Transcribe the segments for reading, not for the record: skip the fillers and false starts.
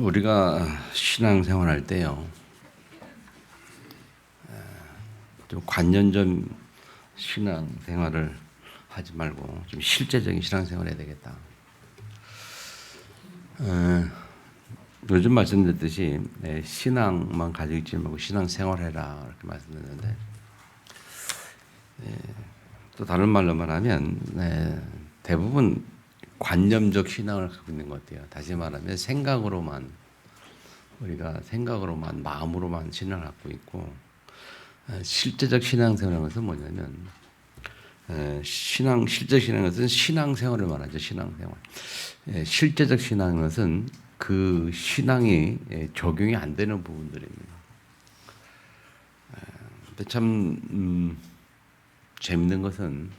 우리가 신앙생활할 때요, 좀 관념적 신앙생활을 하지 말고 좀 실제적인 신앙생활을 해야 되겠다. 요즘 말씀드렸듯이 신앙만 가지고 있지 말고 신앙생활해라 이렇게 말씀드렸는데, 또 다른 말로 말하면 대부분 관념적 신앙을 갖고 있는 것 같아요. 다시 말하면 우리가 생각으로만 마음으로만 신앙을 갖고 있고, 실제적 신앙생활은 것은 뭐냐면 실제 신앙은 것은 신앙생활을 말하죠. 신앙생활. 실제적 신앙은 것은 그 신앙이 적용이 안 되는 부분들입니다. 근데 참 재밌는 것은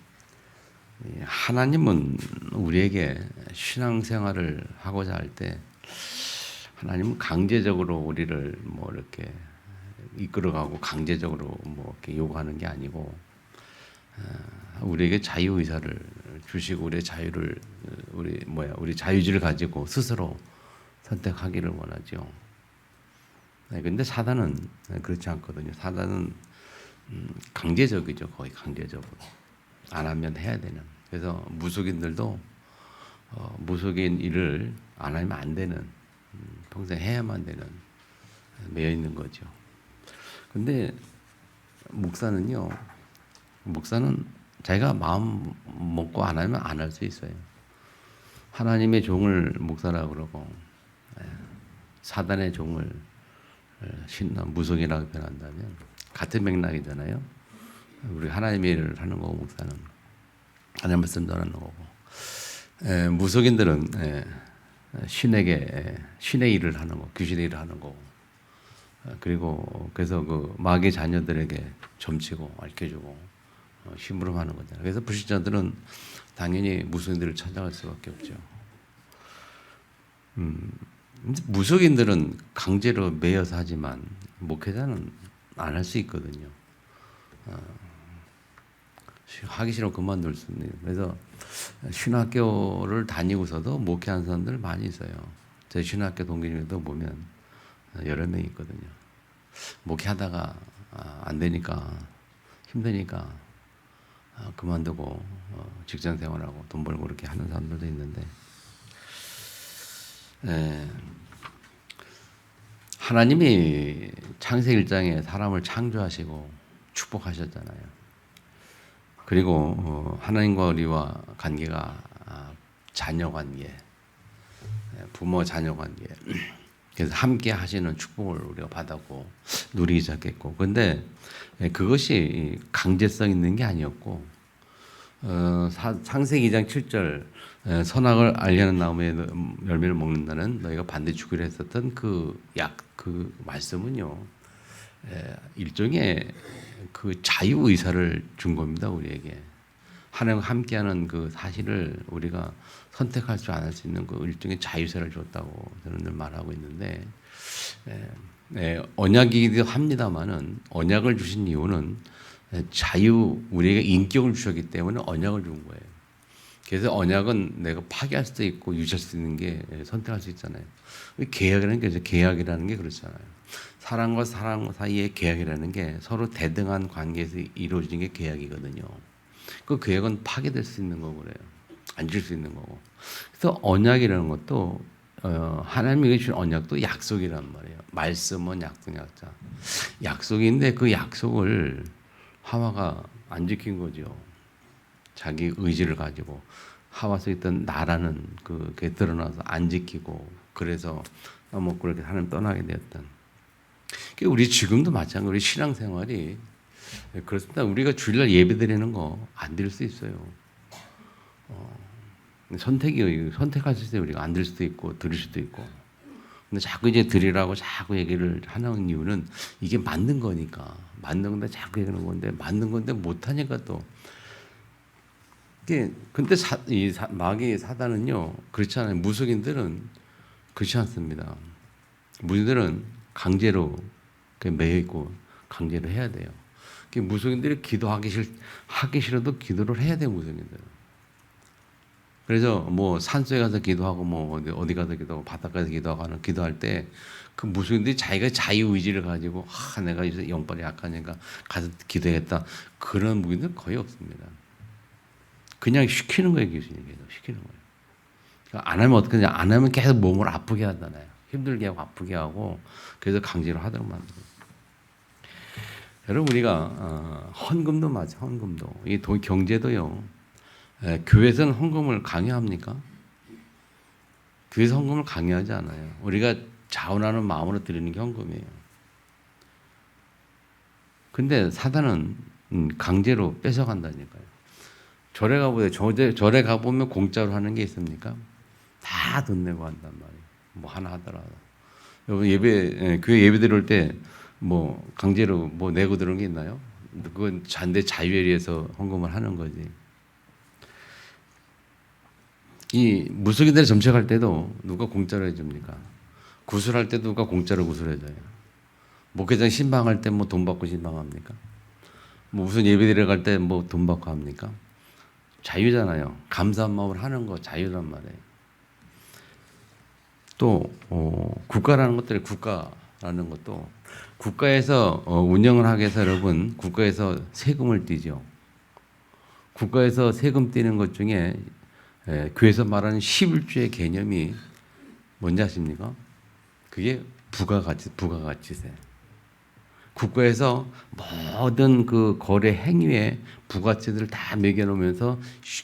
하나님은 우리에게 신앙생활을 하고자 할 때 하나님은 강제적으로 우리를 뭐 이렇게 이끌어가고 강제적으로 뭐 이렇게 요구하는 게 아니고, 우리에게 자유 의사를 주시고 우리 자유지를 가지고 스스로 선택하기를 원하죠. 근데 사단은 그렇지 않거든요. 사단은 강제적이죠. 거의 강제적으로 안 하면 해야 되는. 그래서 무속인들도 무속인 일을 안 하면 안 되는, 평생 해야만 되는 매여 있는 거죠. 근데 목사는 자기가 마음 먹고 안 하면 안 할 수 있어요. 하나님의 종을 목사라고 그러고, 사단의 종을 무속이라고 표현한다면 같은 맥락이잖아요. 우리 하나님의 일을 하는 거고, 목사는 하나님 말씀 전하는 거고, 무속인들은 신의 일을 하는 거, 귀신의 일을 하는 거고, 그리고 그래서 그 마귀 자녀들에게 점치고 알려주고 심부름하는 거잖아요. 그래서 불신자들은 당연히 무속인들을 찾아갈 수밖에 없죠. 무속인들은 강제로 매여서 하지만 목회자는 안 할 수 있거든요. 하기 싫으면 그만둘 수 있는. 그래서 신학교를 다니고서도 목회하는 사람들 많이 있어요. 제 신학교 동기들도 보면 여러 명 있거든요. 목회하다가 안 되니까, 힘드니까 그만두고 직장 생활하고 돈 벌고 그렇게 하는 사람들도 있는데, 하나님이 창세기 1장에 사람을 창조하시고 축복하셨잖아요. 그리고 하나님과 우리와 관계가 자녀 관계, 부모 자녀 관계, 그래서 함께 하시는 축복을 우리가 받았고 누리기 시작했고, 그런데 그것이 강제성 있는 게 아니었고, 창세기 2장 7절 선악을 알려는 나무의 열매를 먹는다는 너희가 반드시 죽으려 했었던 그 말씀은요, 일종의 그 자유 의사를 준 겁니다. 우리에게 하나님과 함께하는 그 사실을 우리가 선택할 수 안 할 수 있는 그 일종의 자유세를 줬다고 저는 늘 말하고 있는데, 언약이기도 합니다만은 언약을 주신 이유는 우리에게 인격을 주셨기 때문에 언약을 준 거예요. 그래서 언약은 내가 파기할 수도 있고 유지할 수 있는 게 선택할 수 있잖아요. 계약이라는 게 그렇잖아요. 사람과 사람 사이의 계약이라는 게 서로 대등한 관계에서 이루어지는 게 계약이거든요. 그 계약은 파괴될 수 있는 거고 그래요. 안 줄 수 있는 거고. 그래서 언약이라는 것도 하나님이 주신 언약도 약속이란 말이에요. 말씀은 약속자. 약속인데 그 약속을 하와가 안 지킨 거죠. 자기 의지를 가지고 하와 속에 있던 나라는 그게 드러나서 안 지키고, 그래서 먹고 그렇게 하나님 떠나게 되었던. 우리 지금도 마찬가지로 우리 신앙생활이 그렇습니다. 우리가 주일날 예배 드리는 거 안 드릴 수 있어요. 선택하실 때 우리가 안 드릴 수도 있고 드릴 수도 있고. 근데 자꾸 이제 드리라고 자꾸 얘기를 하는 이유는 이게 맞는 거니까. 맞는 건데 자꾸 얘기하는 건데, 맞는 건데 못하니까 또. 근데 마귀 사단은요, 그렇지 않아요. 무속인들은 그렇지 않습니다. 무속인들은 강제로 매여 있고 강제로 해야 돼요. 무속인들이 하기 싫어도 기도를 해야 돼요. 무속인들은. 그래서 뭐 산속에 가서 기도하고 뭐 어디 가서 기도하고 바닷가에서 기도하고 하는 기도할 때 그 무속인들이 자기가 자유 의지를 가지고 내가 이제 영빨이 약하니까 가서 기도했다 그런 무인들 거의 없습니다. 그냥 시키는 거예요, 교수님. 계속 시키는 거예요. 그러니까 안 하면 어떡하냐? 안 하면 계속 몸을 아프게 하잖아요. 힘들게 하고 아프게 하고 그래서 강제로 하도록 만들어요. 여러분 우리가 헌금도 맞아, 헌금도 이 경제도요. 교회에서는 헌금을 강요합니까? 교회에서 헌금을 강요하지 않아요. 우리가 자원하는 마음으로 드리는 게 헌금이에요. 근데 사단은 강제로 뺏어간다니까요. 절에 가보세요. 절에 가보면 공짜로 하는 게 있습니까? 다 돈 내고 한단 말이에요. 뭐 하나 하더라도. 여러분 교회 예배 드릴 때 뭐 강제로 뭐 내고 들어온 게 있나요? 그건 잔대 자유에 의해서 헌금을 하는 거지. 이 무속인들이 점쳐갈 때도 누가 공짜로 해줍니까? 구술할 때도 누가 공짜로 구술해줘요. 목회장 신방할 때 뭐 돈 받고 신방합니까? 뭐 무슨 예배 드려갈 때 뭐 돈 받고 합니까? 자유잖아요. 감사한 마음으로 하는 거 자유란 말이에요. 또 국가라는 것들이 국가라는 것도 국가에서 운영을 하기 위해서 여러분 국가에서 세금을 떼죠. 국가에서 세금 떼는 것 중에 교회에서 말하는 11조의 개념이 뭔지 아십니까? 그게 부가가치세. 국가에서 모든 그 거래 행위에 부가치들을 다 매겨놓으면서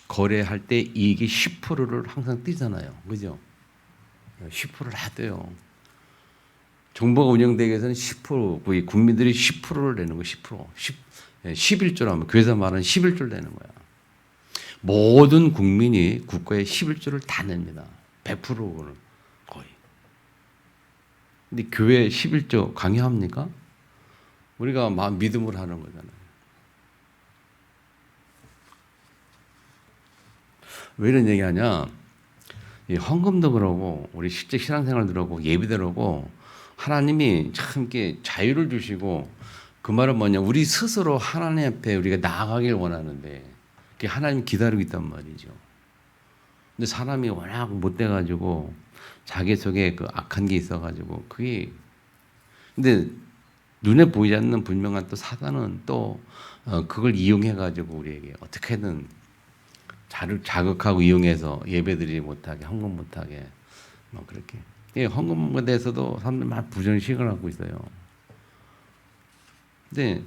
거래할 때 이익이 10%를 항상 떼잖아요. 그죠? 10%를 다 떼요. 정부가 운영되기 위해서는 10%, 국민들이 10%를 내는 거예요. 10%. 11조라면 교회에서 말하는 11조를 내는 거야. 모든 국민이 국가에 11조를 다 냅니다. 100%는 거의. 근데 교회 11조 강요합니까? 우리가 믿음으로 하는 거잖아요. 왜 이런 얘기하냐? 이 헌금도 그러고 우리 실제 신앙생활도 그러고 예배도 그러고 하나님이 참 이렇게 자유를 주시고 그 말은 뭐냐? 우리 스스로 하나님 앞에 우리가 나아가길 원하는데 그게 하나님 기다리고 있단 말이죠. 근데 사람이 워낙 못돼 가지고 자기 속에 그 악한 게 있어 가지고 그게 근데 눈에 보이지 않는 분명한 또 사단은 또 그걸 이용해 가지고 우리에게 어떻게든 자극하고 이용해서 예배드리지 못하게 헌금 못하게 뭐 그렇게 헌금에 대해서도 사람들 막 부정식을 하고 있어요. 근데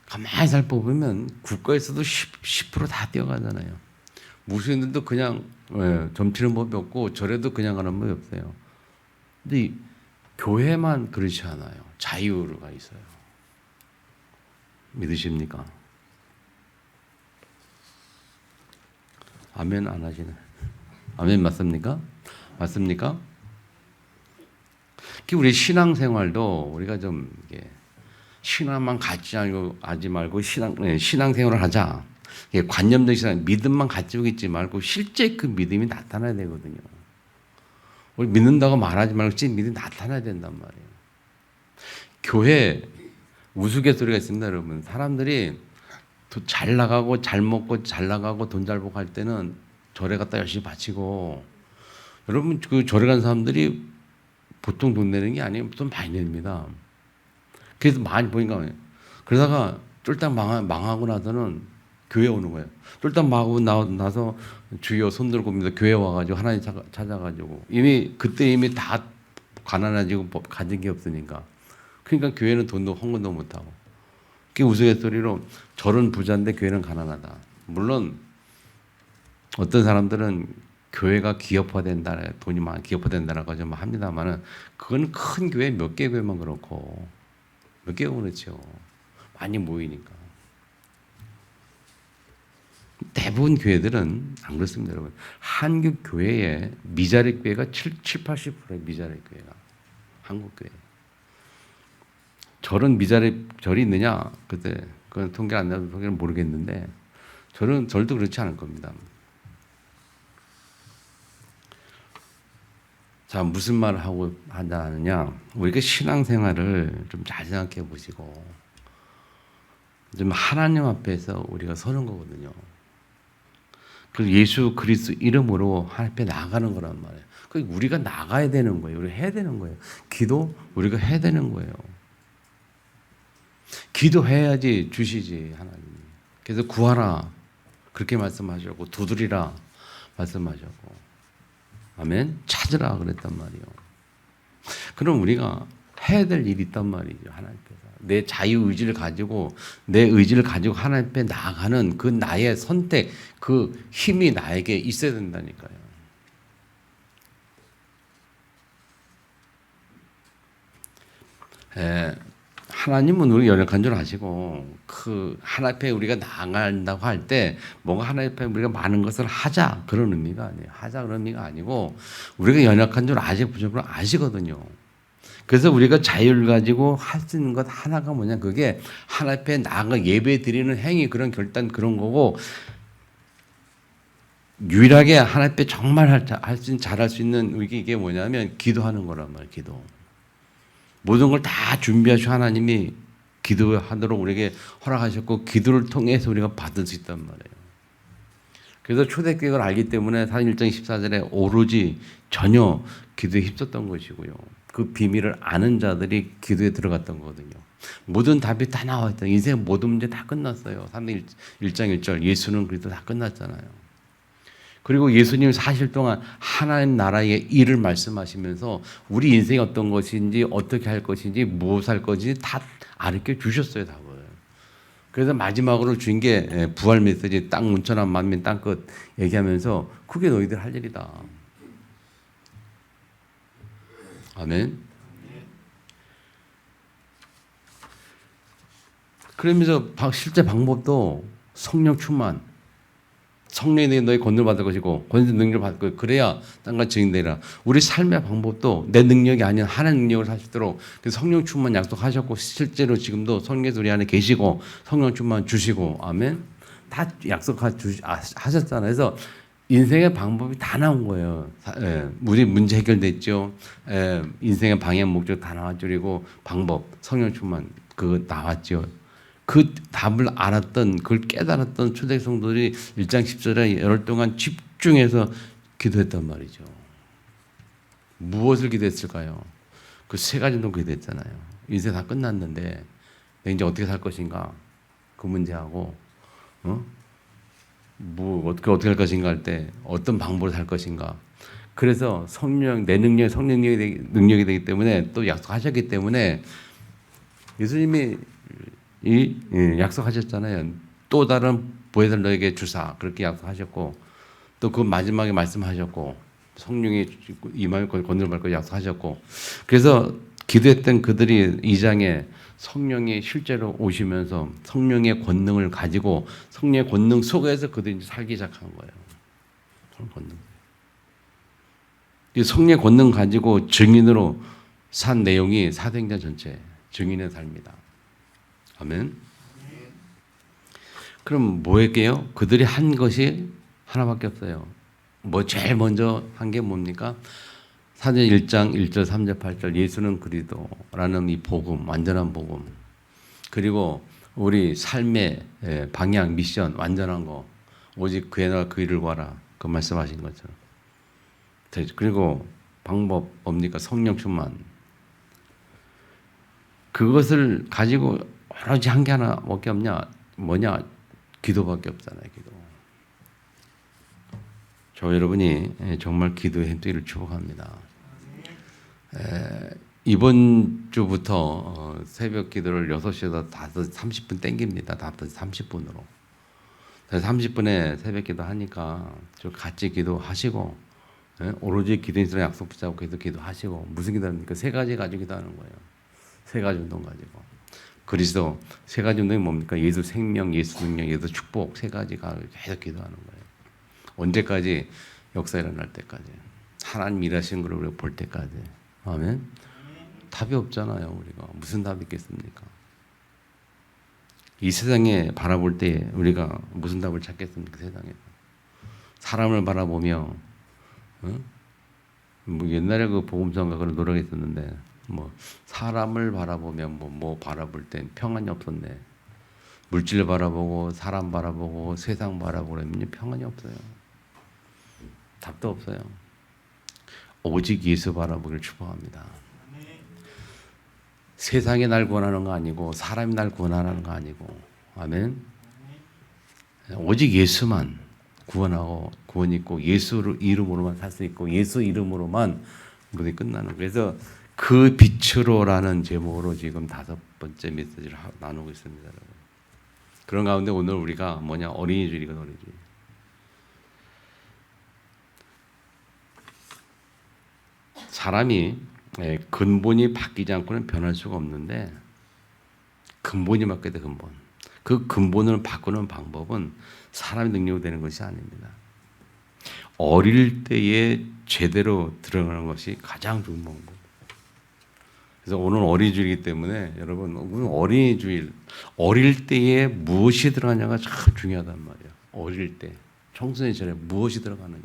가만히 살펴보면 국가에서도 10%다 뛰어가잖아요. 무슬림들도 그냥 점치는 법이 없고 절에도 그냥 가는 법이 없어요. 근데 교회만 그렇지 않아요. 자유가 있어요. 믿으십니까? 아멘 안 하시네. 아멘 맞습니까? 맞습니까? 우리 신앙생활도 우리가 좀 신앙만 하지 말고 신앙생활을 하자. 관념적인 신앙, 믿음만 가지고 있지 말고 실제 그 믿음이 나타나야 되거든요. 우리 믿는다고 말하지 말고 진짜 믿음이 나타나야 된단 말이에요. 교회 우스갯소리가 있습니다, 여러분. 사람들이 잘 나가고 잘 먹고 잘 나가고 돈 잘 벌고 할 때는 절에 갔다 열심히 바치고 여러분 그 절에 간 사람들이 보통 돈 내는 게 아니에요. 돈 많이 냅니다. 그래서 많이 보니까 그러다가 쫄딱 망하고 나서는 교회 오는 거예요. 쫄딱 망하고 나서 주여 손 들고 옵니다. 교회 와가지고 하나님 찾아가지고 그때 이미 다 가난해지고 가진 게 없으니까. 그러니까 교회는 돈도 헌금도 못하고. 그게 우스갯소리로 절은 부자인데 교회는 가난하다. 물론 어떤 사람들은 교회가 기업화된다, 돈이 많이 기업화된다라고 좀 합니다만은 그건 큰 교회 몇 개 교회만 그렇고 몇 개가 그렇죠. 많이 모이니까. 대부분 교회들은 안 그렇습니다, 여러분. 한국 교회의 미자립 교회가 70~80%의 미자립 교회가 한국 교회. 절은 절이 있느냐? 그때 그건 통계 안 나도 통계는 모르겠는데 절도 그렇지 않을 겁니다. 자, 무슨 말을 하고 하느냐? 우리가 신앙생활을 좀 잘 생각해 보시고 좀 하나님 앞에서 우리가 서는 거거든요. 그 예수 그리스도 이름으로 하나님 앞에 나가는 거란 말이에요. 그 우리가 나가야 되는 거예요. 우리가 해야 되는 거예요. 기도 우리가 해야 되는 거예요. 기도해야지 주시지 하나님. 그래서 구하라 그렇게 말씀하셨고 두드리라 말씀하셨고 아멘 찾으라 그랬단 말이에요. 그럼 우리가 해야 될 일이 있단 말이죠. 하나님께서 내 자유 의지를 가지고 내 의지를 가지고 하나님 앞에 나아가는 그 나의 선택 그 힘이 나에게 있어야 된다니까요. 하나님은 우리 연약한 줄 아시고 그 하나님 앞에 우리가 나아간다고 할 때 뭔가 하나님 앞에 우리가 많은 것을 하자 그런 의미가 아니에요. 하자 그런 의미가 아니고 우리가 연약한 줄 부족을 아시거든요. 그래서 우리가 자유를 가지고 할 수 있는 것 하나가 뭐냐 그게 하나님 앞에 나아가 예배 드리는 행위 그런 결단 그런 거고 유일하게 하나님 앞에 정말 잘할 수 있는 이게 뭐냐면 기도하는 거란 말이에요. 기도. 모든 걸 다 준비하시고 하나님이 기도하도록 우리에게 허락하셨고 기도를 통해서 우리가 받을 수 있단 말이에요. 그래서 초대교회를 알기 때문에 사도행전 1장 14절에 오로지 전혀 기도에 힘썼던 것이고요. 그 비밀을 아는 자들이 기도에 들어갔던 거거든요. 모든 답이 다 나와 있다. 인생 모든 문제 다 끝났어요. 사도행전 1장 1절 예수는 그리스도 다 끝났잖아요. 그리고 예수님 사실 동안 하나님 나라의 일을 말씀하시면서 우리 인생이 어떤 것인지 어떻게 할 것인지 무엇 할 것인지 다 가르쳐 주셨어요. 답을. 그래서 마지막으로 준 게 부활 메시지 땅 문천한 만민 땅끝 얘기하면서 그게 너희들 할 일이다. 아멘. 그러면서 실제 방법도 성령 충만 성령이 너희 권능을 받을 것이고 권세 능력을 받을 것이고 그래야 땅과 증인되리라. 우리 삶의 방법도 내 능력이 아닌 하나님 능력을 살 수 있도록 성령 충만 약속하셨고 실제로 지금도 성령께서 우리 안에 계시고 성령 충만 주시고 아멘 다 약속하셨잖아요. 그래서 인생의 방법이 다 나온 거예요. 우리 문제 해결됐죠. 인생의 방향 목적 다 나왔죠. 그리고 방법 성령 충만 그거 나왔죠. 그 답을 알았던 그걸 깨달았던 초대 성도들이 1장 10절에 열흘 동안 집중해서 기도했단 말이죠. 무엇을 기도했을까요? 그 세 가지 정도 기도했잖아요. 인생 다 끝났는데 내가 이제 어떻게 살 것인가 그 문제하고 어떻게 할 것인가 할 때 어떤 방법으로 살 것인가. 그래서 성령 내 능력이 성령 능력이 되기 때문에 또 약속하셨기 때문에 예수님이 약속하셨잖아요. 또 다른 보혜사를 너에게 주사 그렇게 약속하셨고 또 그 마지막에 말씀하셨고 성령이 임하여 권능을 받고 약속하셨고 그래서 기도했던 그들이 2장에 성령이 실제로 오시면서 성령의 권능을 가지고 성령의 권능 속에서 그들이 살기 시작한 거예요. 권능. 이 성령의 권능 가지고 증인으로 산 내용이 사도행전 전체 증인의 삶이다. 아멘. 그럼 뭐 할게요? 그들이 한 것이 하나밖에 없어요. 뭐 제일 먼저 한 게 뭡니까? 사도행전 1장 1절 3절 8절 예수는 그리스도라는 이 복음 완전한 복음 그리고 우리 삶의 방향 미션 완전한 거 오직 그의 나라 그 일을 구하라 그 말씀하신 것처럼 그리고 방법 뭡니까? 성령 충만 그것을 가지고 오로지 한 게 하나밖에 없냐? 뭐냐? 기도밖에 없잖아요. 기도. 저 여러분이 정말 기도의 힘들기를 축복합니다. 이번 주부터 새벽 기도를 6시에서 5시 30분 땡깁니다. 5시 30분으로. 30분에 새벽 기도 하니까 좀 같이 기도하시고 오로지 기도인수랑 약속 붙잡고 계속 기도하시고 무슨 기도합니까? 세 가지 가지고 기도하는 거예요. 세 가지 운동 가지고. 그리스도 세 가지 운동이 뭡니까? 예수 생명, 예수 능력, 예수 축복 세 가지가 계속 기도하는 거예요. 언제까지? 역사 일어날 때까지. 하나님 일하시는 걸 우리가 볼 때까지. 아멘. 답이 없잖아요. 우리가 무슨 답이 있겠습니까? 이 세상에 바라볼 때 우리가 무슨 답을 찾겠습니까? 세상에서 사람을 바라보며 뭐 옛날에 그 복음성가 그런 노래가 있었는데 뭐 사람을 바라보며 뭐 바라볼 땐 평안이 없었네. 물질을 바라보고 사람 바라보고 세상 바라보고 그러면 평안이 없어요. 답도 없어요. 오직 예수 바라보기를 축복합니다. 세상이 날 구원하는 거 아니고 사람이 날 구원하는 거 아니고 아멘. 오직 예수만 구원하고 구원 있고 예수 이름으로만 살 수 있고 예수 이름으로만 모든 끝나는. 그래서 그 빛으로라는 제목으로 지금 5번째 메시지를 나누고 있습니다, 여러분. 그런 가운데 오늘 우리가 뭐냐 어린이 주일이거든요. 어린이 주일. 사람이 근본이 바뀌지 않고는 변할 수가 없는데 근본이 바뀌어야 돼. 근본. 그 근본을 바꾸는 방법은 사람의 능력으로 되는 것이 아닙니다. 어릴 때에 제대로 들어가는 것이 가장 좋은 방법. 그래서 오늘 어린이주일이기 때문에 여러분 오늘 어린이주일 어릴 때에 무엇이 들어가냐가 참 중요하단 말이에요. 어릴 때 청소년 시절에 무엇이 들어가느냐.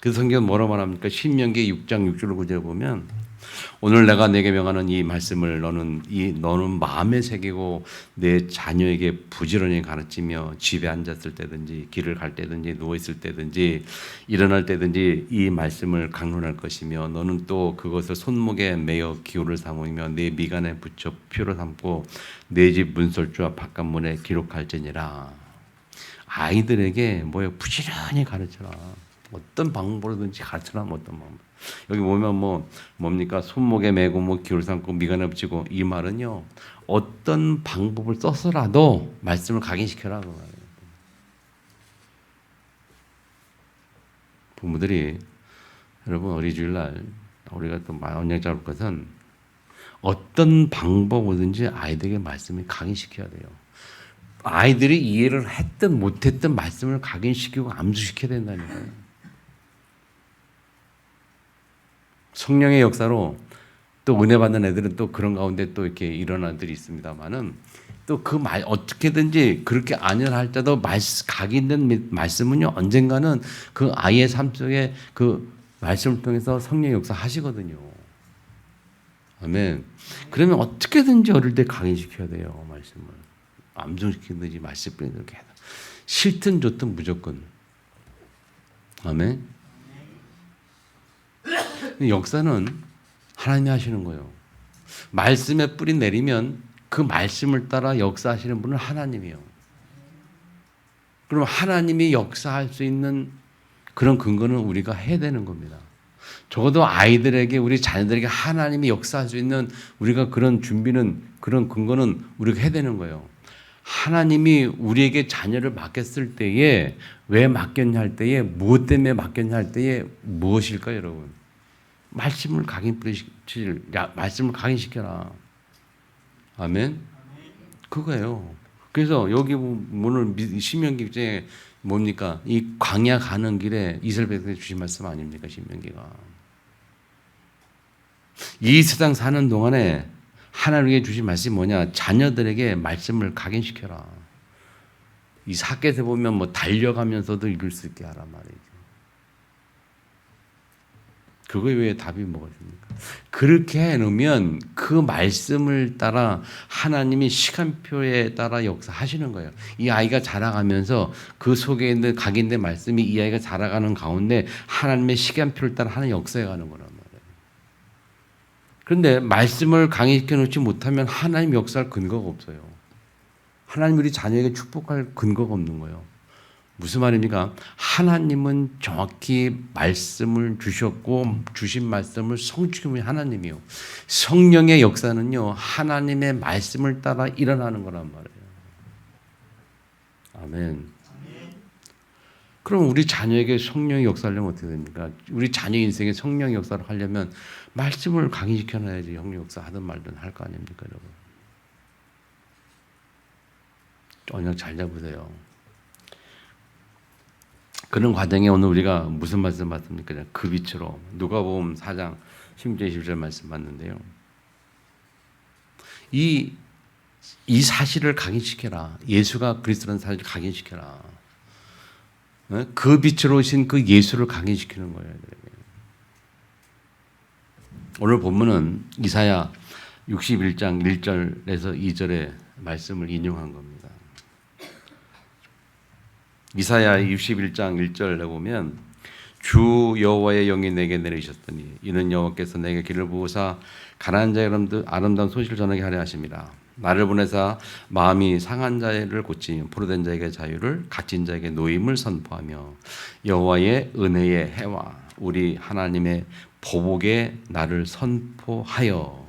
그 성경 뭐라 말합니까? 신명기 6장 6절 9절에 보면 오늘 내가 내게 명하는 이 말씀을 너는 마음에 새기고 내 자녀에게 부지런히 가르치며 집에 앉았을 때든지 길을 갈 때든지 누워 있을 때든지 일어날 때든지 이 말씀을 강론할 것이며 너는 또 그것을 손목에 매어 기호를 삼으며 내 미간에 붙여 표로 삼고 내 집 문설주와 바깥문에 기록할지니라. 아이들에게 뭐예요? 부지런히 가르쳐라. 어떤 방법으로든지 가르쳐라. 어떤 방법. 여기 보면 뭡니까? 손목에 매고 기호를 삼고 미간에 붙이고 이 말은요. 어떤 방법을 써서라도 말씀을 각인시켜라 그 말이에요. 부모들이 여러분 어린이주일날 우리가 또 언약 잡을 것은 어떤 방법으로든지 아이들에게 말씀을 각인시켜야 돼요. 아이들이 이해를 했든 못했든 말씀을 각인시키고 암수시켜야 된다니까요. 성령의 역사로 또 은혜 받는 애들은 또 그런 가운데 또 이렇게 일어나는 애들이 있습니다만은 또 그 말 어떻게든지 그렇게 아니라 할지라도 각인된 말씀은요 언젠가는 그 아이의 삶 속에 그 말씀을 통해서 성령의 역사 하시거든요. 아멘. 그러면 어떻게든지 어릴 때 각인시켜야 돼요 말씀을. 암송시키든지 말씀을 이렇게 해서 싫든 좋든 무조건. 아멘. 역사는 하나님이 하시는 거예요. 말씀에 뿌리 내리면 그 말씀을 따라 역사하시는 분은 하나님이에요. 그럼 하나님이 역사할 수 있는 그런 근거는 우리가 해야 되는 겁니다. 적어도 아이들에게 우리 자녀들에게 하나님이 역사할 수 있는 우리가 그런 준비는 그런 근거는 우리가 해야 되는 거예요. 하나님이 우리에게 자녀를 맡겼을 때에 왜 맡겼냐 할 때에 무엇 때문에 맡겼냐 할 때에 무엇일까요, 여러분? 말씀을 말씀을 각인시켜라. 아멘. 그거예요. 그래서 여기 오늘 신명기에 뭡니까? 이 광야 가는 길에 이스라엘 백성에게 주신 말씀 아닙니까? 신명기가. 이 세상 사는 동안에 하나님께 주신 말씀이 뭐냐? 자녀들에게 말씀을 각인시켜라. 이 사켓에 보면 달려가면서도 읽을 수 있게 하란 말이죠. 그거 외에 답이 뭐가 있습니까? 그렇게 해놓으면 그 말씀을 따라 하나님이 시간표에 따라 역사하시는 거예요. 이 아이가 자라가면서 그 속에 있는 각인된 말씀이 이 아이가 자라가는 가운데 하나님의 시간표를 따라 하는 역사에 가는 거란 말이에요. 그런데 말씀을 강의시켜 놓지 못하면 하나님 역사할 근거가 없어요. 하나님 우리 자녀에게 축복할 근거가 없는 거예요. 무슨 말입니까? 하나님은 정확히 말씀을 주셨고 주신 말씀을 성취하는 하나님이요. 성령의 역사는요. 하나님의 말씀을 따라 일어나는 거란 말이에요. 아멘. 그럼 우리 자녀에게 성령의 역사하려면 어떻게 됩니까? 우리 자녀 인생에 성령의 역사를 하려면 말씀을 강의시켜놔야지 성령 역사 하든 말든 할 거 아닙니까, 여러분? 언약 잘 잡으세요. 그런 과정에 오늘 우리가 무슨 말씀 받습니까? 그 빛으로 누가복음 4장 16절 20절 말씀 받는데요. 이 사실을 각인시켜라. 예수가 그리스도라는 사실을 각인시켜라. 그 빛으로 오신 그 예수를 각인시키는 거예요. 오늘 본문은 이사야 61장 1절에서 2절의 말씀을 인용한 겁니다. 이사야 61장 1절에 보면 주 여호와의 영이 내게 내리셨더니 이는 여호와께서 내게 길을 부으사 가난한 자의 아름다운 소식을 전하게 하려 하심이라. 나를 보내사 마음이 상한 자를 고치며 포로된 자에게 자유를 갇힌 자에게 노임을 선포하며 여호와의 은혜의 해와 우리 하나님의 보복의 나를 선포하여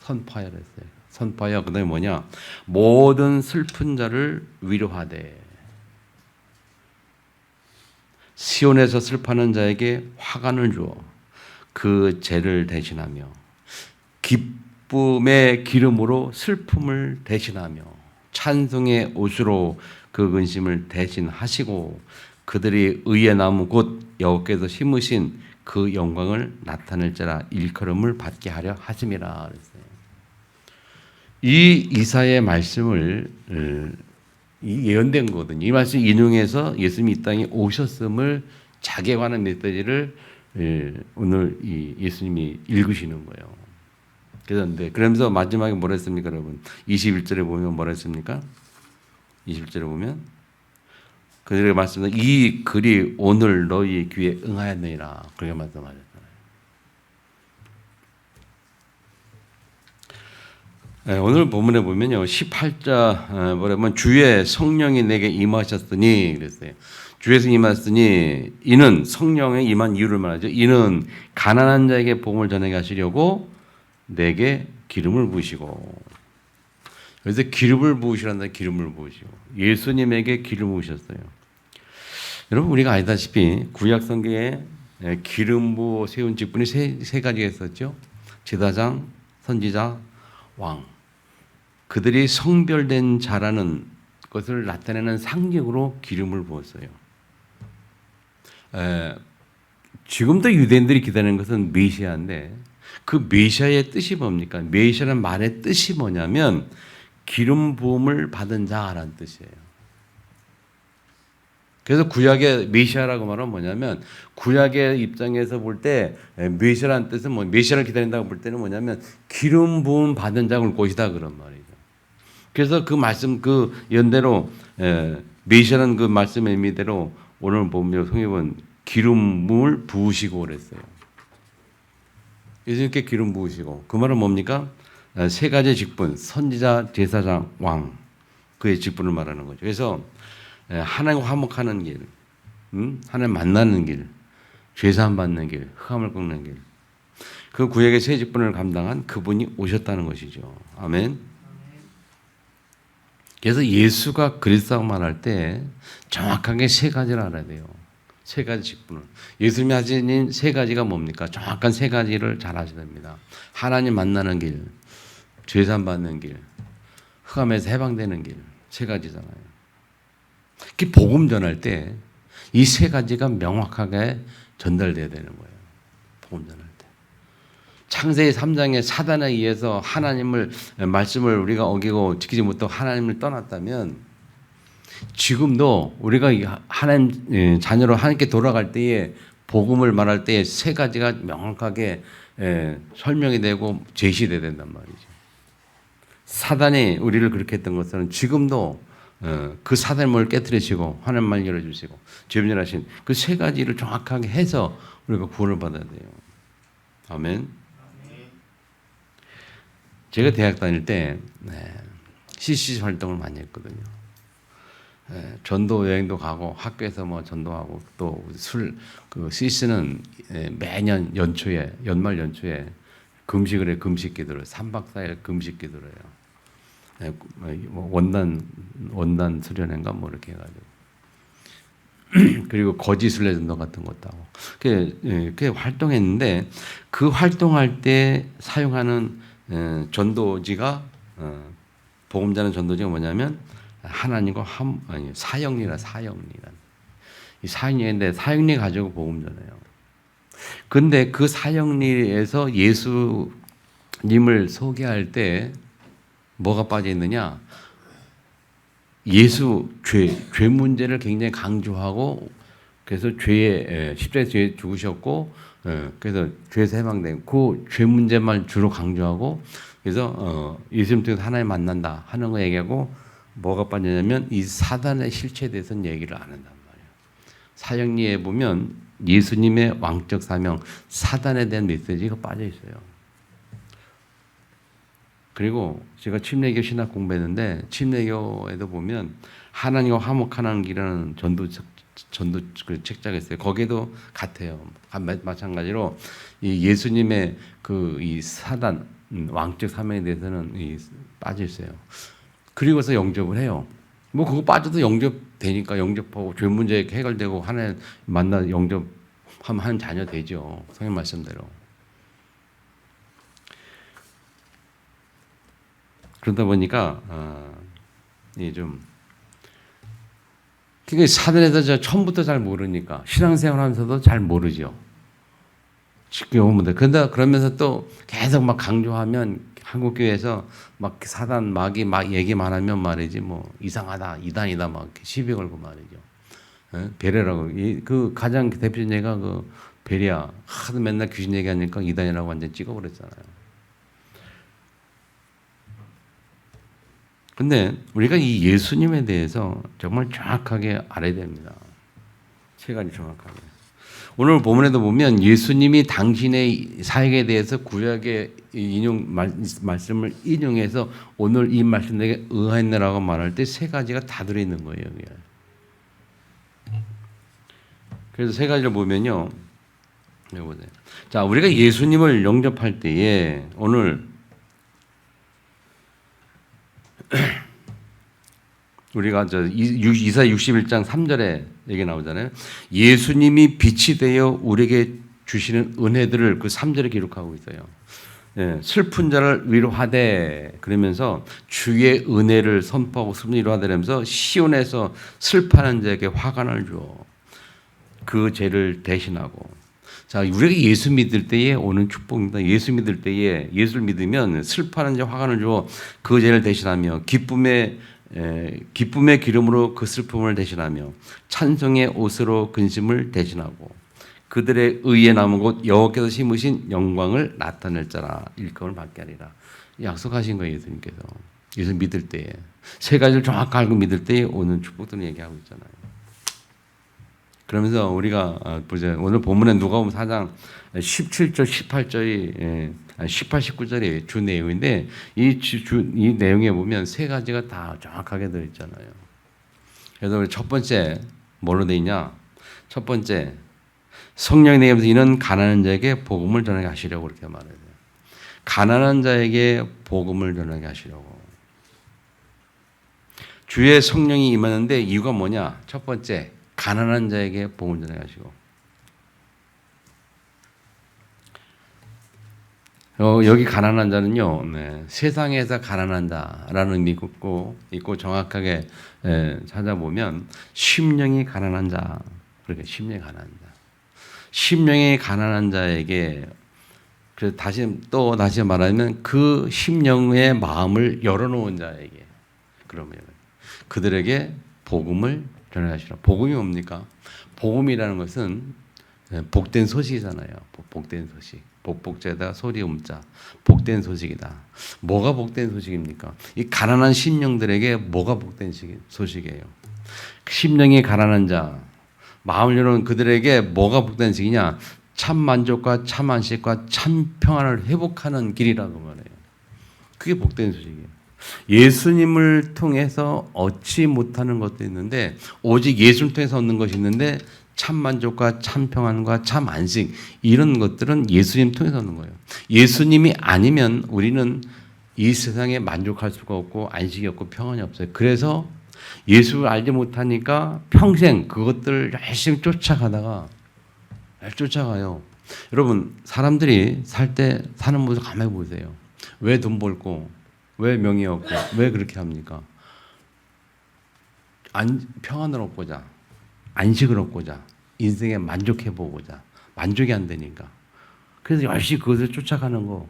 그랬어요. 선포하여 그다음에 뭐냐? 모든 슬픈 자를 위로하되 시온에서 슬퍼하는 자에게 화관을 주어 그 죄를 대신하며 기쁨의 기름으로 슬픔을 대신하며 찬송의 옷으로 그 근심을 대신하시고 그들이 의의 나무 곧 여호와께서 심으신 그 영광을 나타낼 자라 일컬음을 받게 하려 하심이라 그랬어요. 이 이사야의 말씀을 예언된 거거든요. 이 말씀 인용해서 예수님이 이 땅에 오셨음을 자기에 관한 메시지를 오늘 이 예수님이 읽으시는 거예요. 그러면서 마지막에 뭐라 했습니까, 여러분? 21절에 보면 뭐라 했습니까? 21절에 보면 그들에게 말씀하셨다. 이 글이 오늘 너희 귀에 응하였느니라. 그렇게 말씀하셨잖아요. 오늘 본문에 보면요, 18절 뭐라면 주의 성령이 내게 임하셨으니 그랬어요. 주의 성령이 임하셨으니 이는 성령에 임한 이유를 말하죠. 이는 가난한 자에게 복음을 전하게 하시려고 내게 기름을 부으시고, 그래서 기름을 부으시란다. 기름을 부으시고 예수님에게 기름을 부으셨어요. 여러분 우리가 알다시피 구약 성경에 기름 부어 세운 직분이 세 가지가 있었죠. 제사장, 선지자, 왕. 그들이 성별된 자라는 것을 나타내는 상징으로 기름을 부었어요. 지금도 유대인들이 기다리는 것은 메시아인데 그 메시아의 뜻이 뭡니까? 메시아라는 말의 뜻이 뭐냐면 기름 부음을 받은 자라는 뜻이에요. 그래서 구약의 메시아라고 말하면 뭐냐면 구약의 입장에서 볼 때 메시아라는 뜻은 메시아를 기다린다고 볼 때는 뭐냐면 기름 부음 받은 자가 올 것이다 그런 말이죠. 그래서 그 말씀 그 연대로 메시아라는 그 말씀의 의미대로 오늘 보면 성경은 기름을 부으시고 그랬어요. 예수님께 기름 부으시고 그 말은 뭡니까? 세 가지 직분, 선지자, 제사장, 왕 그의 직분을 말하는 거죠. 그래서 하나님과 화목하는 길, 하나님 만나는 길, 죄사함 받는 길, 흑암을 꺾는 길, 그 구약의 세 직분을 감당한 그분이 오셨다는 것이죠. 아멘. 그래서 예수가 그리스도라고 말할 때 정확하게 세 가지를 알아야 돼요. 세 가지 직분을. 예수님이 하신 세 가지가 뭡니까? 정확한 세 가지를 잘 하셔야 됩니다. 하나님 만나는 길, 죄사함 받는 길, 흑암에서 해방되는 길, 세 가지잖아요. 그 복음 전할 때 이 세 가지가 명확하게 전달돼야 되는 거예요. 복음 전할 때. 창세기 3장에 사단에 의해서 하나님을 말씀을 우리가 어기고 지키지 못하고 하나님을 떠났다면 지금도 우리가 하나님 자녀로 하나님께 돌아갈 때에 복음을 말할 때에 세 가지가 명확하게 설명이 되고 제시돼야 된단 말이죠. 사단이 우리를 그렇게 했던 것은 지금도 그 사단을 깨뜨리시고 하나님만 열어주시고 죄변하신 그 세 가지를 정확하게 해서 우리가 구원을 받아야 돼요. 아멘. 제가 대학 다닐 때 CCC 활동을 많이 했거든요. 전도 여행도 가고 학교에서 뭐 전도하고 또 그 CC는 매년 연말 연초에 금식을 해. 금식 기도를 3박 4일 금식 기도를 해요. 원단 수련회인가 뭐 이렇게 해가지고 그리고 거짓 순례 전도 같은 것도 하고 그렇게 활동했는데 그 활동할 때 사용하는 전도지가 복음 전하는 전도지가 뭐냐면 하나님과 사형리라. 이 사형리인데 사형리 가지고 복음 전해요. 근데 그 사형리에서 예수님을 소개할 때 뭐가 빠져 있느냐? 예수 죄 문제를 굉장히 강조하고 그래서 십자가에서 죄 죽으셨고 그래서 죄에서 해방된 그 죄 문제만 주로 강조하고 그래서 예수님 통해서 하나님 만난다 하는 거 얘기하고 뭐가 빠지냐면 이 사단의 실체에 대해서는 얘기를 안 한단 말이에요. 사형리에 보면 예수님의 왕적 사명, 사단에 대한 메시지가 빠져 있어요. 그리고 제가 침례교 신학 공부했는데 침례교에도 보면 하나님과 화목하는 길이라는 전도 그 책자가 있어요. 거기에도 같아요. 마찬가지로 이 예수님의 그 이 사단 왕적 사명에 대해서는 빠져 있어요. 그리고서 영접을 해요. 뭐 그거 빠져도 영접되니까 영접하고 죄 문제 해결되고 하나님 만나 영접하면 한 자녀 되죠. 성경 말씀대로. 그러다 보니까 좀 그러니까 사단에서 저 처음부터 잘 모르니까 신앙생활하면서도 잘 모르죠. 쉽게 보면 그런데 그러면서 또 계속 막 강조하면 한국 교회에서 막 사단 마귀 막 얘기만 하면 말이지 뭐 이상하다 이단이다 막 시비 걸고 말이죠. 베레라고 그 가장 대표적인 예가 그 베리야 하도 맨날 귀신 얘기하니까 이단이라고 완전 찍어버렸잖아요. 근데 우리가 이 예수님에 대해서 정말 정확하게 알아야 됩니다. 세 가지 정확하게. 오늘 본문에도 보면 예수님이 당신의 사역에 대해서 구약의 말씀을 인용해서 오늘 이 말씀 내게 의하였느라고 말할 때 세 가지가 다 들어있는 거예요. 여기에. 그래서 세 가지를 보면요. 자, 우리가 예수님을 영접할 때에 오늘 우리가 이사 61장 3절에 얘기 나오잖아요. 예수님이 빛이 되어 우리에게 주시는 은혜들을 그 3절에 기록하고 있어요. 슬픈 자를 위로하되 그러면서 주의 은혜를 선포하고 슬픈 위로하되 라면서 시온에서 슬퍼하는 자에게 화관을 주어 그 죄를 대신하고. 자, 우리가 예수 믿을 때에 오는 축복입니다. 예수 믿을 때에 예수를 믿으면 슬퍼하는 자 화관을 주어 그 죄를 대신하며 기쁨의 기름으로 그 슬픔을 대신하며 찬송의 옷으로 근심을 대신하고 그들의 의에 남은 곳 여호와께서 심으신 영광을 나타낼 자라 일감을 받게 하리라. 약속하신 거예요. 예수님께서. 예수 믿을 때에 세 가지를 정확하게 알고 믿을 때에 오는 축복들을 얘기하고 있잖아요. 그러면서 우리가 보자. 오늘 본문에 누가복음 4장 17절 18절이 18, 19절이 주 내용인데 이 내용에 보면 세 가지가 다 정확하게 들어있잖아요. 그래서 우리 첫 번째 뭘로 돼 있냐? 첫 번째 성령이 내게서 이는 가난한 자에게 복음을 전하게 하시려고 그렇게 말해요. 가난한 자에게 복음을 전하게 하시려고. 주의 성령이 임하는데 이유가 뭐냐? 첫 번째 가난한 자에게 복음을 전하게 하시고. 여기 가난한 자는요, 세상에서 가난한 자라는 의미 있고 정확하게 찾아보면 심령이 가난한 자, 그렇게 심령이 가난한 자, 심령이 가난한 자에게 그래서 다시 말하면 그 심령의 마음을 열어놓은 자에게 그러면 그들에게 복음을 전하시라. 복음이 뭡니까? 복음이라는 것은 복된 소식이잖아요. 복된 소식. 복복자에다가 소리 음자. 복된 소식이다. 뭐가 복된 소식입니까? 이 가난한 심령들에게 뭐가 복된 소식이에요? 심령이 가난한 자, 마음을 열어놓은 그들에게 뭐가 복된 소식이냐? 참 만족과 참 안식과 참 평안을 회복하는 길이라고 말해요. 그게 복된 소식이에요. 예수님을 통해서 얻지 못하는 것도 있는데 오직 예수를 통해서 얻는 것이 있는데 참 만족과 참 평안과 참 안식 이런 것들은 예수님 통해서 얻는 거예요. 예수님이 아니면 우리는 이 세상에 만족할 수가 없고 안식이 없고 평안이 없어요. 그래서 예수를 알지 못하니까 평생 그것들을 열심히 쫓아가요. 여러분 사람들이 살 때 사는 모습 가만히 보세요. 왜 돈 벌고 왜 명예 없고 왜 그렇게 합니까? 평안을 얻고자 안식을 얻고자 인생에 만족해 보고자 만족이 안 되니까 그래서 열심히 그것을 쫓아가는 거.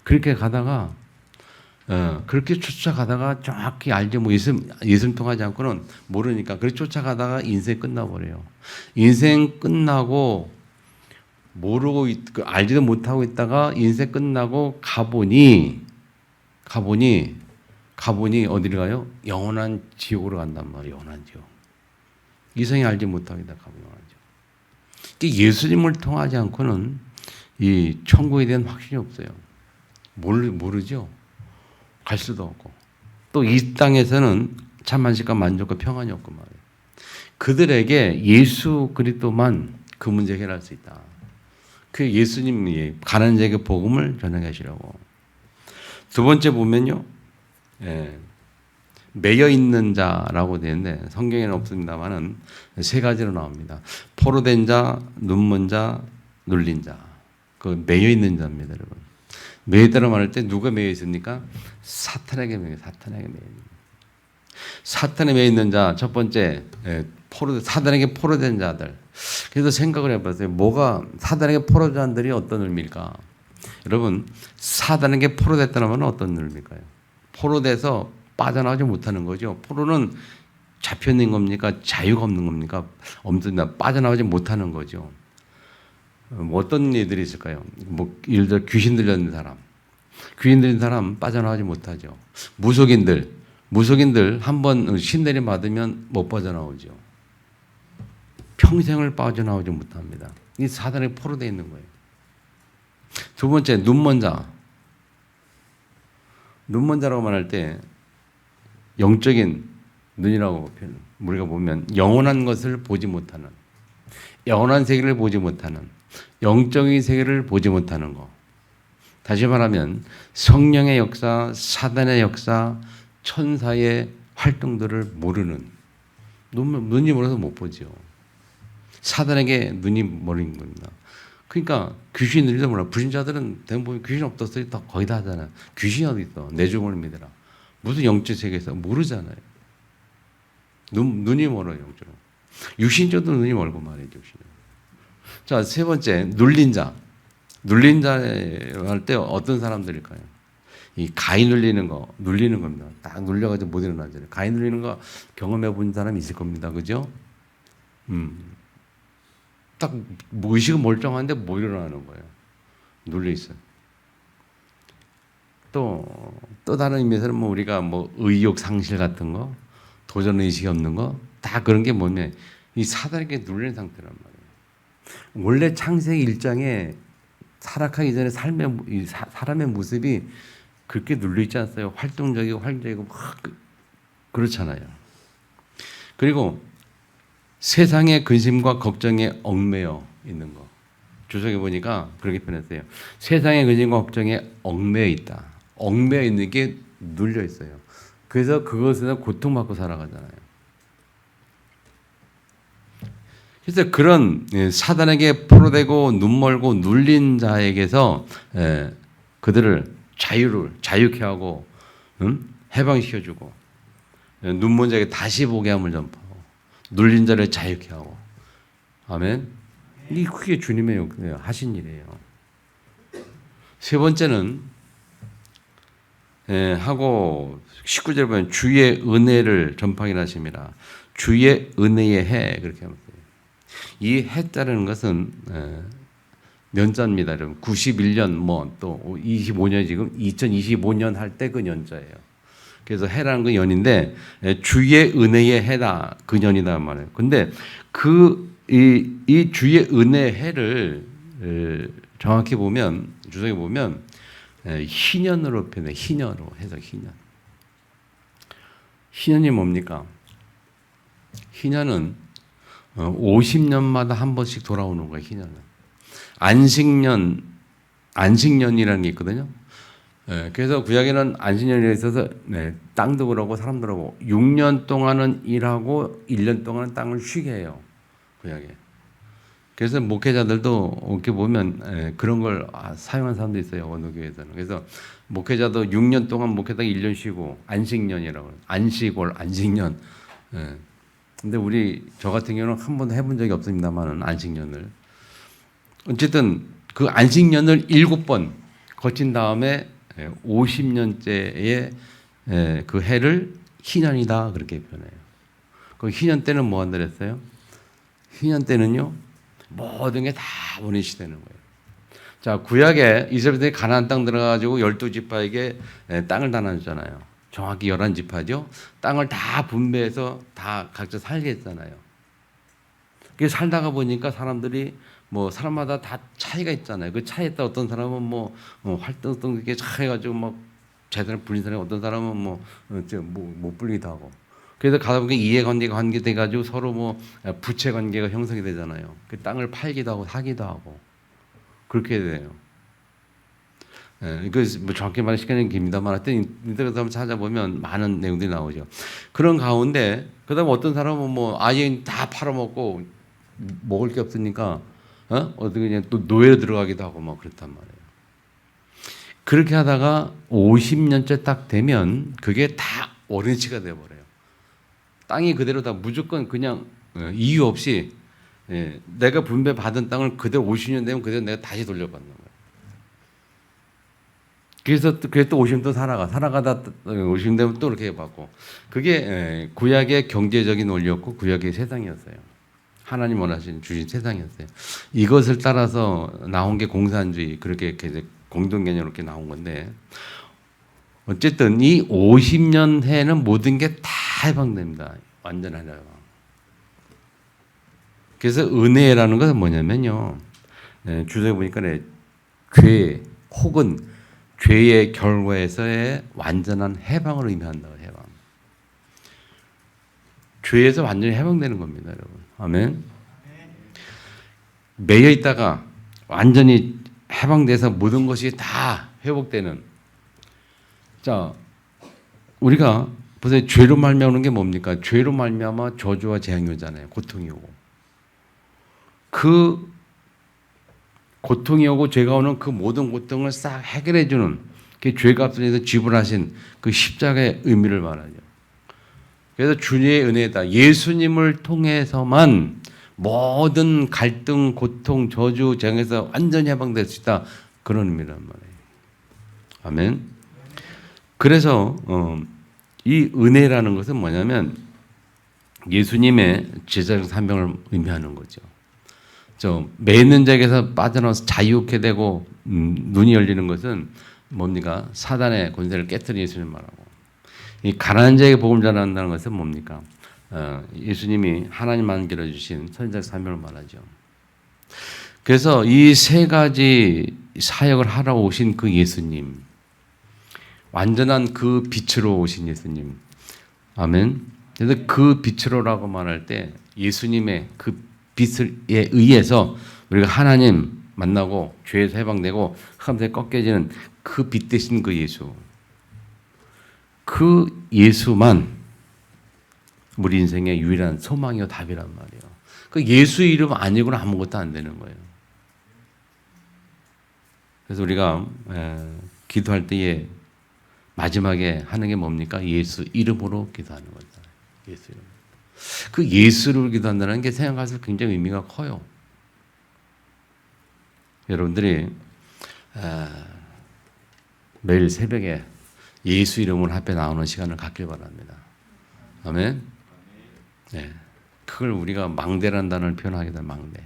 그렇게 쫓아가다가 정확히 알지 뭐 예수님 통하지 않고는 모르니까 그렇게 쫓아가다가 인생 끝나버려요. 인생 끝나고 모르고 알지도 못하고 있다가 인생 끝나고 가보니 가보니 어디를 가요? 영원한 지옥으로 간단 말이에요. 영원한 지옥. 이성이 알지 못하겠다 가보니 영원한 지옥. 예수님을 통하지 않고는 이 천국에 대한 확신이 없어요. 모르죠. 갈 수도 없고. 또 이 땅에서는 참 안식과 만족과 평안이 없고 말이에요. 그들에게 예수 그리스도만 그 문제 해결할 수 있다. 그 예수님이 가난한 자에게 복음을 전하게 하시라고. 두 번째 보면요. 매여 있는 자라고 되는데 성경에는 없습니다만은 세 가지로 나옵니다. 포로된 자, 눈먼 자, 눌린 자. 그 매여 있는 자입니다, 여러분. 매여 있다고 말할 때 누가 매여 있습니까? 사탄에게 매여 있는 사탄에 매여 있는 자. 첫 번째 사단에게 포로된 자들. 그래서 생각을 해봤어요. 뭐가 사단에게 포로된 자들이 어떤 의미일까? 여러분, 사단에게 포로됐다는 말은 어떤 의미일까요? 포로돼서 빠져나가지 못하는 거죠. 포로는 잡혀있는 겁니까? 자유가 없는 겁니까? 없습니다. 빠져나가지 못하는 거죠. 뭐 어떤 일들이 있을까요? 예를 들어 귀신 들렸는 사람. 귀신 들린 사람 빠져나가지 못하죠. 무속인들 한번 신내림 받으면 못 빠져나오죠. 평생을 빠져나오지 못합니다. 이 사단에 포로되어 있는 거예요. 두 번째, 눈먼 자. 눈먼 자라고 말할 때 영적인 눈이라고 우리가 보면 영원한 것을 보지 못하는, 영원한 세계를 보지 못하는, 영적인 세계를 보지 못하는 것. 다시 말하면 성령의 역사, 사단의 역사, 천사의 활동들을 모르는, 눈이 멀어서 못 보죠. 사단에게 눈이 멀은 겁니다. 그러니까 귀신 들리도 몰라. 불신자들은 대부분 귀신 없었어요. 거의 다 하잖아요. 귀신이 어디 있어? 내 주문을 믿으라. 무슨 영적 세계에서 모르잖아요. 눈이 멀어요, 영적으로. 육신적으로 눈이 멀고 말이죠, 육신은. 자, 세 번째, 눌린 자. 눌린 자 할 때 어떤 사람들일까요? 이 가위 눌리는 겁니다. 딱 눌려가지고 못 일어나잖아요. 가위 눌리는 거 경험해 본 사람이 있을 겁니다. 그죠? 딱 의식은 멀쩡한데 못 일어나는 거예요. 눌려 있어요. 또 다른 의미에서는 우리가 의욕 상실 같은 거, 도전 의식이 없는 거, 다 그런 게 뭐냐면 이 사단에게 눌린 상태란 말이에요. 원래 창세기 1장에 타락하기 전에 사람의 모습이 그렇게 눌려 있지 않았어요. 활동적이고 그렇잖아요. 그리고 세상의 근심과 걱정에 얽매여 있는 거. 주석에 보니까 그렇게 표현했어요. 세상의 근심과 걱정에 얽매여 있다. 얽매여 있는 게 눌려 있어요. 그래서 그것에서 고통받고 살아가잖아요. 그래서 그런 사단에게 포로되고 눈멀고 눌린 자에게서 그들을 자유케 하고 해방시켜주고 눈먼 자에게 다시 보게 함을 전파하고 눌린 자를 자유케 하고. 아멘. 이 그게 주님의 하신 일이에요. 세 번째는 하고 19절에 보면 주의 은혜를 전파하기를 하십니다. 주의 은혜의 해 그렇게 합니다. 이 해자라는 것은 년자입니다. 여러분 91년 또 25년 지금 2025년 할 때 그 년자예요. 그래서 해라는 건 연인데 주의 은혜의 해다 그 년이다 말이에요. 근데 이 주의 은혜 해를 정확히 보면 주석에 보면 희년으로 표현해. 희년으로 해서 희년. 희년이 뭡니까? 희년은 50년마다 한 번씩 돌아오는 거예요. 희년은 안식년이라는 게 있거든요. 그래서 구약에는 안식년이 있어서 땅도 그러고 사람도 그러고 6년 동안은 일하고 1년 동안은 땅을 쉬게 해요. 구약에. 그래서 목회자들도 이렇게 보면 그런 걸 사용한 사람도 있어요. 어느 교회에서는. 그래서 목회자도 6년 동안 목회다가 1년 쉬고 안식년이라고 해요. 안식년. 근데 저 같은 경우는 한 번도 해본 적이 없습니다만은 안식년을. 어쨌든 그 안식년을 7번 거친 다음에 50년째의 그 해를 희년이다 그렇게 표현해요. 그 희년 때는 뭐 한다 그랬어요? 희년 때는요 모든 게 다 원위시 되는 거예요. 자, 구약에 이스라엘들이 가나안 땅 들어가지고 12지파에게 땅을 다 나눴잖아요. 정확히 11지파죠. 땅을 다 분배해서 다 각자 살게 했잖아요. 그래서 살다가 보니까 사람들이 뭐 사람마다 다 차이가 있잖아요. 그 차이에 따라 어떤 사람은 활동 이렇게 해가지고 막 제대로 불린 사람이, 어떤 사람은 못 불리기도 하고. 그래서 가다 보니까 이해관계가 관계돼가지고 서로 부채 관계가 형성이 되잖아요. 그 땅을 팔기도 하고 사기도 하고 그렇게 돼요. 이거 정확히 말하면 시간이 깁니다만 하여튼 인터넷에 한번 찾아보면 많은 내용들이 나오죠. 그런 가운데 그다음에 어떤 사람은 아예 다 팔아먹고 먹을 게 없으니까 어떻게 그냥 또 노예로 들어가기도 하고 그렇단 말이에요. 그렇게 하다가 50년째 딱 되면 그게 다 원위치가 돼버려요. 땅이 그대로 다 무조건 그냥 이유 없이 내가 분배받은 땅을 그대로 50년 되면 그대로 내가 다시 돌려받는 거예요. 그래서 또 50년 또 살아가다 50년 되면 또 이렇게 받고, 그게 구약의 경제적인 원리였고 구약의 세상이었어요. 하나님 원하신 주신 세상이었어요. 이것을 따라서 나온 게 공산주의, 그렇게 이제 공동개념으로 이렇게 나온 건데, 어쨌든 이 50년 해는 모든 게 다 해방됩니다. 완전한 해방. 그래서 은혜라는 것은 뭐냐면요, 주석에 보니까 죄 혹은 죄의 결과에서의 완전한 해방을 의미한다. 해방. 죄에서 완전히 해방되는 겁니다, 여러분. 아멘. 매여 있다가 완전히 해방돼서 모든 것이 다 회복되는. 자, 우리가 보세요. 죄로 말미암는 게 뭡니까? 죄로 말미암아 저주와 재앙이 오잖아요. 고통이 오고. 그 고통이 오고 죄가 오는 그 모든 고통을 싹 해결해 주는, 그 죄값을 위해서 지불하신 그 십자가의 의미를 말하죠. 그래서 주님의 은혜다. 예수님을 통해서만 모든 갈등, 고통, 저주, 재앙에서 완전히 해방될 수 있다. 그런 의미란 말이에요. 아멘. 그래서 이 은혜라는 것은 뭐냐면 예수님의 제자적 사명을 의미하는 거죠. 매는 자에게서 빠져나와서 자유케 되고 눈이 열리는 것은 뭡니까? 사단의 권세를 깨뜨린 예수님 말하고, 이 가난한 자에게 복음을 전한다는 것은 뭡니까? 예수님이 하나님 안겨러 주신 선지자적 사명을 말하죠. 그래서 이 세 가지 사역을 하러 오신 그 예수님, 완전한 그 빛으로 오신 예수님, 아멘. 그래서 그 빛으로라고 말할 때 예수님의 그 빛에 의해서 우리가 하나님 만나고 죄에서 해방되고 흑암세에 꺾여지는 그 빛 대신 그 예수, 그 예수만 우리 인생의 유일한 소망이요 답이란 말이에요. 그 예수 이름 아니고는 아무것도 안 되는 거예요. 그래서 우리가 기도할 때에 마지막에 하는 게 뭡니까? 예수 이름으로 기도하는 거죠. 예수 이름. 그 예수를 기도한다는 게 생각할수록 굉장히 의미가 커요. 여러분들이 매일 새벽에 예수 이름으로 앞에 나오는 시간을 갖길 바랍니다. 아멘. 네. 그걸 우리가 망대라는 단어를 표현하게 되면 망대.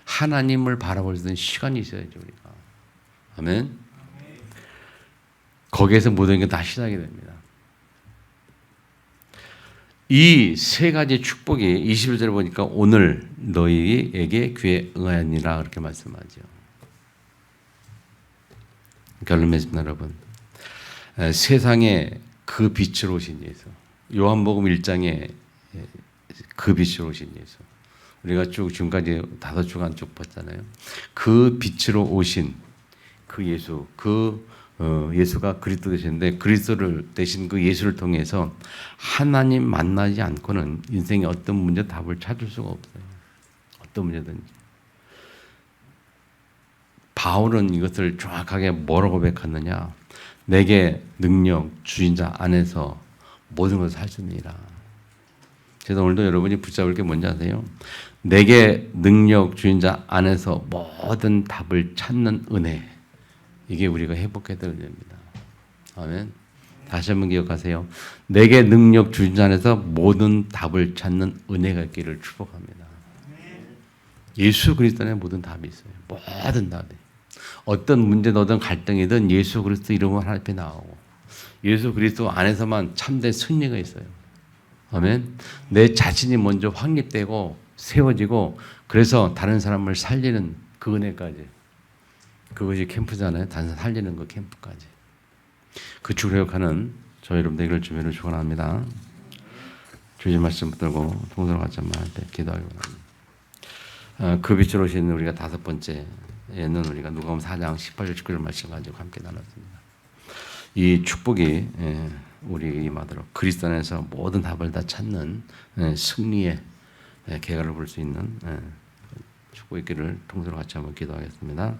하나님을 바라볼 수 있는 시간이 있어야죠, 우리가. 아멘. 거기에서 모든 게 다 시작이 됩니다. 이 세 가지 축복이 21절에 보니까 오늘 너희에게 귀에 응하였니라 그렇게 말씀하죠. 결론 맺습니다, 여러분. 세상에 그 빛으로 오신 예수. 요한복음 1장에 그 빛으로 오신 예수. 우리가 쭉 지금까지 5주간 쭉 봤잖아요. 그 빛으로 오신 그 예수, 예수가 그리스도 되시는데 그리스도를 대신 그 예수를 통해서 하나님 만나지 않고는 인생의 어떤 문제 답을 찾을 수가 없어요. 어떤 문제든지. 바울은 이것을 정확하게 뭐라고 고백하느냐? 내게 능력 주인 자 안에서 모든 것을 할 수 있느니라. 그래서 오늘도 여러분이 붙잡을 게 뭔지 아세요? 내게 능력 주인 자 안에서 모든 답을 찾는 은혜. 이게 우리가 회복해야 될 은혜입니다. 아멘. 다시 한번 기억하세요. 내게 능력 주신 자 안에서 모든 답을 찾는 은혜가 있기를 축복합니다. 예수 그리스도 안에 모든 답이 있어요. 모든 답이. 어떤 문제든 어떤 갈등이든 예수 그리스도 이름으로 하나님 앞에 나오고 예수 그리스도 안에서만 참된 승리가 있어요. 아멘. 내 자신이 먼저 확립되고 세워지고 그래서 다른 사람을 살리는 그 은혜까지. 그것이 캠프잖아요. 다른 사람 살리는 그 캠프까지. 그 주력하는 저 여러분 되기를 주님으로 축원합니다. 주님 말씀 붙들고 통솔 같이 한번 할 때 기도하기 바랍니다. 그 빛으로 오신 우리가 다섯 번째에는 우리가 누가복음 4장 18절 19절 말씀 가지고 함께 나눴습니다. 이 축복이 우리에게 임하도록 그리스도 안에서 모든 답을 다 찾는 승리의 계가를 볼 수 있는 축복이 있기를 통솔 같이 한번 기도하겠습니다.